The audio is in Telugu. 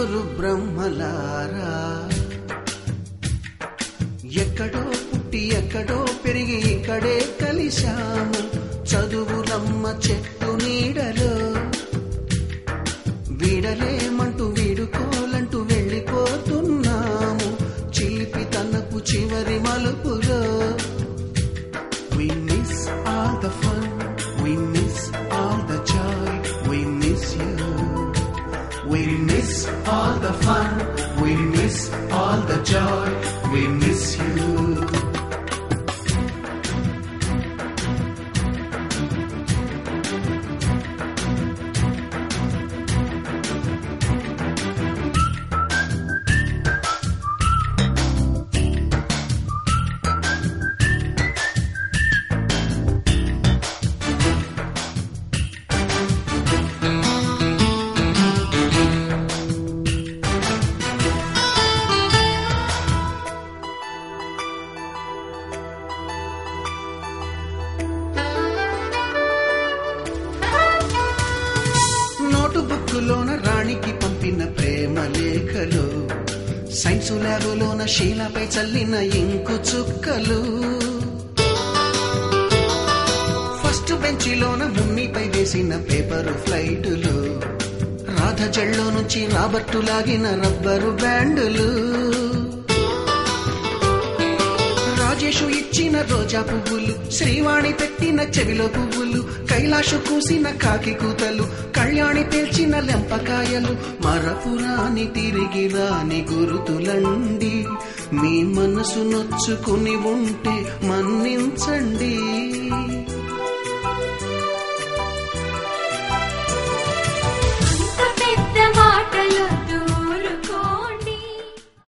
గురు బ్రహ్మలారా, ఎక్కడో పుట్టి ఎక్కడో పెరిగి ఇక్కడే కలిశాము. చదువులమ్మ చెట్టు నీడలో వీడలేమంటూ వీడుకోలంటూ వెళ్ళిపోతున్నాము. చిలిపి తనపు చివరి మలుపులో we miss all the fun, we miss all the joy, we miss you. We miss all the fun, we miss all the joy, we miss you. బుక్కులోన రాణికి పంపిన ప్రేమ లేఖలు, సైన్సు ల్యాబులోన శీలపై చల్లిన ఇంకు చుక్కలు, ఫస్ట్ బెంచిలోన మున్నిపై వేసిన పేపరు ఫ్లైటులు, రాధ జల్లో నుంచి రాబర్టు లాగిన రబ్బరు బ్యాండులు, రాజేషు ఇచ్చిన రోజా పువ్వులు, శ్రీవాణి పెట్టిన చెవిలో పువ్వులు, కైలాషు కూసిన కాకి కూతలు, కళ్యాణి పేల్చిన లెంపకాయలు, మరపురాని తిరిగి రాని గురుతులండి. మీ మనసు నొచ్చుకుని ఉంటే మన్నించండి.